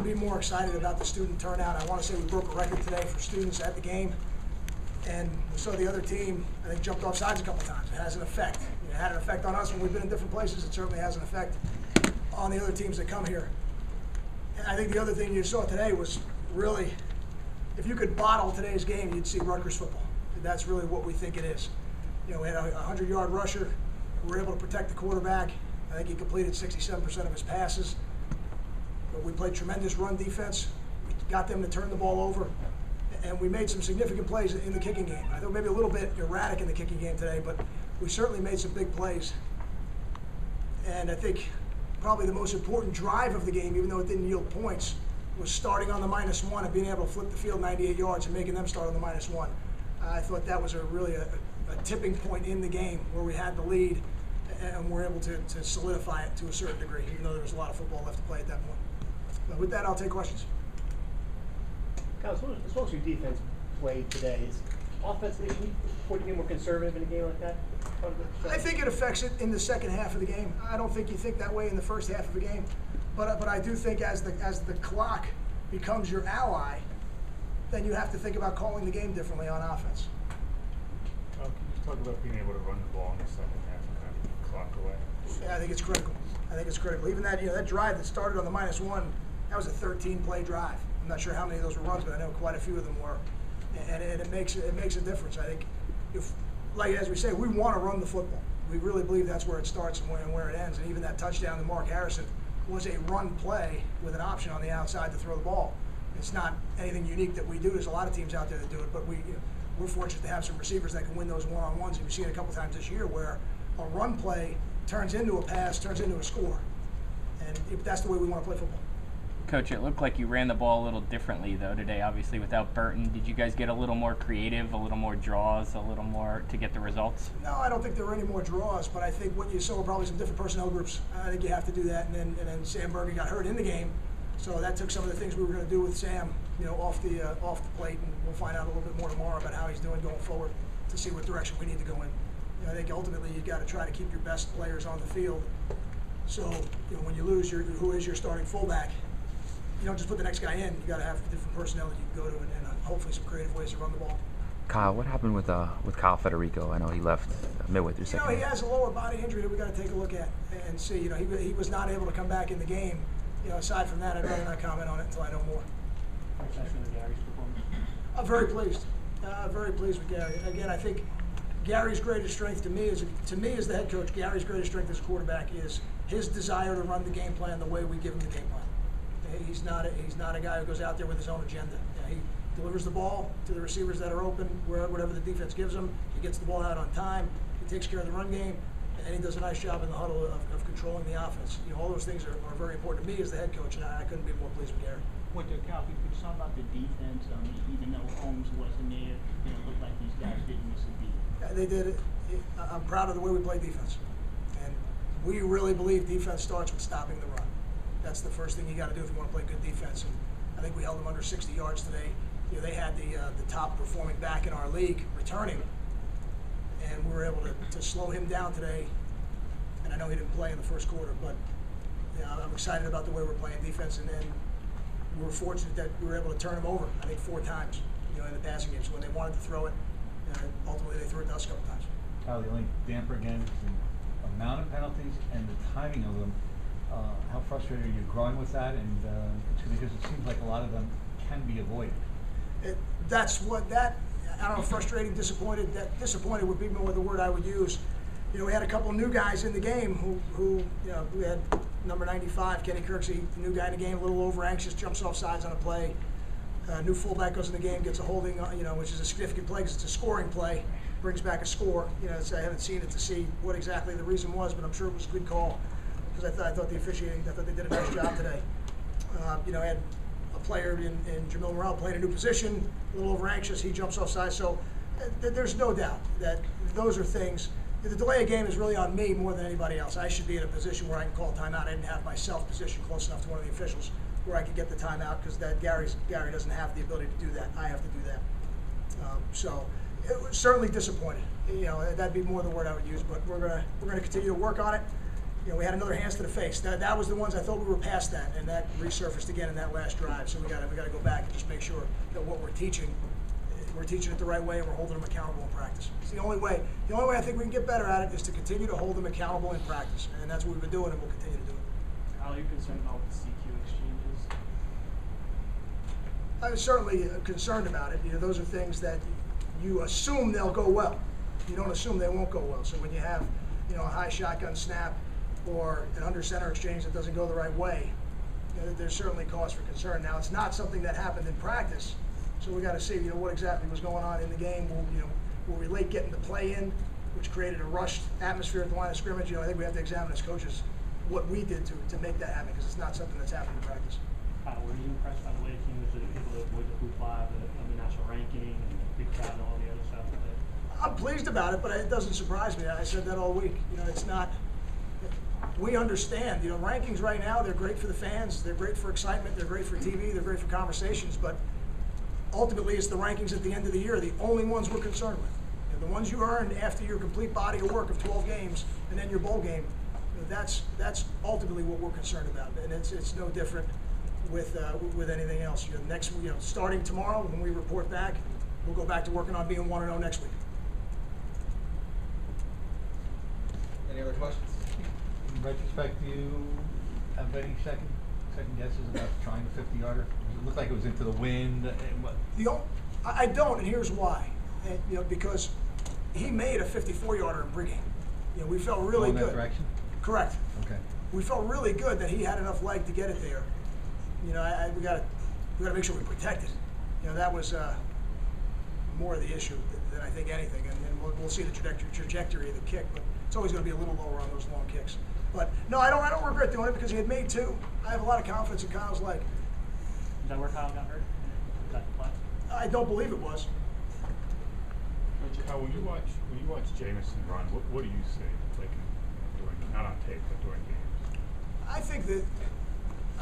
Be more excited about the student turnout. I want to say we broke a record today for students at the game, and we saw the other team, I think, jumped off sides a couple times. It has an effect. It had an effect on us when we've been in different places. It certainly has an effect on the other teams that come here. And I think the other thing you saw today was really, if you could bottle today's game, you'd see Rutgers football. That's really what we think it is. We had a 100-yard rusher. We were able to protect the quarterback. I think he completed 67% of his passes. But we played tremendous run defense. We got them to turn the ball over. And we made some significant plays in the kicking game. I thought maybe a little bit erratic in the kicking game today, but we certainly made some big plays. And I think probably the most important drive of the game, even though it didn't yield points, was starting on the -1 and being able to flip the field 98 yards and making them start on the -1. I thought that was really a tipping point in the game where we had the lead and were able to solidify it to a certain degree, even though there was a lot of football left to play at that point. But with that, I'll take questions. Kyle, as well as your defense played today, is offense maybe for to be more conservative in a game like that? I think it affects it in the second half of the game. I don't think you think that way in the first half of the game, but I do think as the clock becomes your ally, then you have to think about calling the game differently on offense. Can you talk about being able to run the ball in the second half and kind of keep the clock away? Yeah, I think it's critical. Even that that drive that started on the -1, that was a 13-play drive. I'm not sure how many of those were runs, but I know quite a few of them were, and it makes a difference. I think if, like as we say, we want to run the football. We really believe that's where it starts and where it ends. And even that touchdown to Mark Harrison was a run play with an option on the outside to throw the ball. It's not anything unique that we do. There's a lot of teams out there that do it, but we're fortunate to have some receivers that can win those one-on-ones. And we've seen it a couple times this year where a run play turns into a pass, turns into a score. And that's the way we want to play football. Coach, it looked like you ran the ball a little differently, though, today, obviously, without Burton. Did you guys get a little more creative, a little more draws, a little more to get the results? No, I don't think there were any more draws, but I think what you saw were probably some different personnel groups. I think you have to do that, and then Sam Bergen got hurt in the game, so that took some of the things we were going to do with Sam, off the plate, and we'll find out a little bit more tomorrow about how he's doing going forward to see what direction we need to go in. I think ultimately you've got to try to keep your best players on the field. So when you lose who is your starting fullback, you don't just put the next guy in. You got to have different personnel that you can go to, and hopefully some creative ways to run the ball. Kyle, what happened with Kyle Federico? I know he left midway through second. He has a lower body injury that we got to take a look at and see. He was not able to come back in the game. Aside from that, I'd rather not comment on it until I know more. I'm very pleased. Very pleased with Gary. Again, I think Gary's greatest strength to me as the head coach. Gary's greatest strength as a quarterback is his desire to run the game plan the way we give him the game plan. He's not a guy who goes out there with his own agenda. He delivers the ball to the receivers that are open, whatever the defense gives him. He gets the ball out on time. He takes care of the run game, and he does a nice job in the huddle of controlling the offense. All those things are very important to me as the head coach, and I couldn't be more pleased with Gary. Cal, could you talk about the defense? Even though Holmes wasn't there, it looked like these guys didn't miss a beat. Yeah, they did it. I'm proud of the way we play defense, and we really believe defense starts with stopping the run. That's the first thing you got to do if you want to play good defense. And I think we held them under 60 yards today. They had the top performing back in our league returning, and we were able to slow him down today. And I know he didn't play in the first quarter, but I'm excited about the way we're playing defense. And then we were fortunate that we were able to turn him over, I think 4 times, in the passing game. So when they wanted to throw it, ultimately they threw it to us a couple times. Kyle, the only damper again is the amount of penalties and the timing of them. How frustrated are you growing with that? And because it seems like a lot of them can be avoided. I don't know, frustrating, disappointed. Disappointed would be more the word I would use. We had a couple new guys in the game who we had number 95, Kenny Kirksey, the new guy in the game, a little over anxious, jumps off sides on a play. New fullback goes in the game, gets a holding, which is a significant play because it's a scoring play, brings back a score. I haven't seen it to see what exactly the reason was, but I'm sure it was a good call because I thought the officiating, I thought they did a nice job today. I had a player in Jamil Morrell playing a new position, a little over anxious, he jumps off sides. So there's no doubt that those are things. The delay of game is really on me more than anybody else. I should be in a position where I can call timeout. I didn't have myself positioned close enough to one of the officials where I could get the timeout because Gary doesn't have the ability to do that. I have to do that. So it was certainly disappointed. That'd be more the word I would use. But we're gonna continue to work on it. we had another hands to the face. That was the ones I thought we were past that, and that resurfaced again in that last drive. So we got to go back and just make sure that what we're teaching it the right way, and we're holding them accountable in practice. It's the only way. The only way I think we can get better at it is to continue to hold them accountable in practice, and that's what we've been doing, and we'll continue to do it. Kyle, are you concerned about the CQ exchanges? I was certainly concerned about it. Those are things that you assume they'll go well. You don't assume they won't go well. So when you have, a high shotgun snap or an under center exchange that doesn't go the right way, there's certainly cause for concern. Now, it's not something that happened in practice, so we got to see, what exactly was going on in the game. Will we late getting the play in, which created a rushed atmosphere at the line of scrimmage? I think we have to examine as coaches what we did to make that happen, because it's not something that's happened in practice. Were you impressed by the way the team was able to avoid the hoopla of the national ranking and the big crowd and all the other stuff? I'm pleased about it, but it doesn't surprise me. I said that all week. It's not. We understand. Rankings right now, they're great for the fans. They're great for excitement. They're great for TV. They're great for conversations. But ultimately, it's the rankings at the end of the year, the only ones we're concerned with. The ones you earned after your complete body of work of 12 games and then your bowl game. That's ultimately what we're concerned about, and it's no different with anything else. Next, starting tomorrow when we report back, we'll go back to working on being 1-0 next week. Any other questions? In retrospect, do you have any second guesses about trying the 50-yarder? It looked like it was into the wind. I don't, and here's why. Because he made a 54-yarder in pregame. We felt really good. That direction? Correct. Okay. We felt really good that he had enough leg to get it there. We got to make sure we protect it. That was more of the issue than I think anything, and we'll see the trajectory of the kick, but it's always going to be a little lower on those long kicks. But no, I don't regret doing it because he had made two. I have a lot of confidence in Kyle's leg. Is that where Kyle got hurt? Was that the play? I don't believe it was. Kyle, when you watch Jamison run, what do you see? Like during, not on tape, but during games? I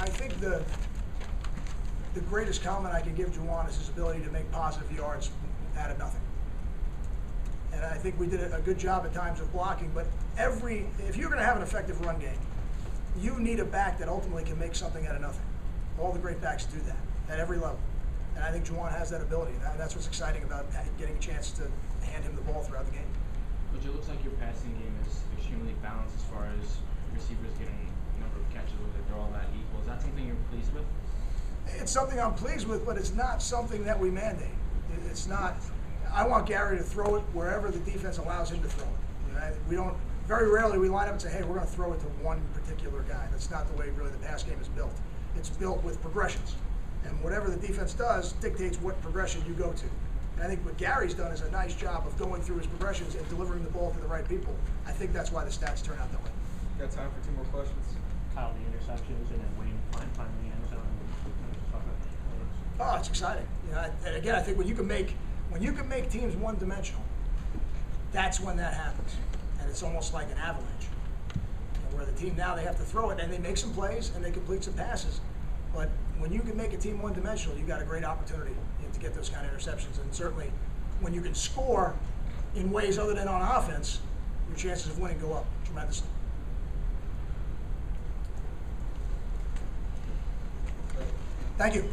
think the greatest comment I can give Juwan is his ability to make positive yards out of nothing. And I think we did a good job at times of blocking, but if you're going to have an effective run game, you need a back that ultimately can make something out of nothing. All the great backs do that at every level. And I think Juwan has that ability. And that's what's exciting about getting a chance to hand him the ball throughout the game. Coach, it looks like your passing game is extremely balanced as far as receivers getting a number of catches with it. They're all that equal. Is that something you're pleased with? It's something I'm pleased with, but it's not something that we mandate. It's not. I want Gary to throw it wherever the defense allows him to throw it. We don't. Very rarely we line up and say, "Hey, we're going to throw it to one particular guy." That's not the way really the pass game is built. It's built with progressions, and whatever the defense does dictates what progression you go to. And I think what Gary's done is a nice job of going through his progressions and delivering the ball to the right people. I think that's why the stats turn out that way. Got time for two more questions? Kyle, the interceptions and then Wayne finding the end zone. Oh, it's exciting. And again, I think when you can make teams one-dimensional, that's when that happens. And it's almost like an avalanche, where the team now they have to throw it and they make some plays and they complete some passes. But when you can make a team one-dimensional, you got a great opportunity to get those kind of interceptions. And certainly, when you can score in ways other than on offense, your chances of winning go up tremendously. Thank you.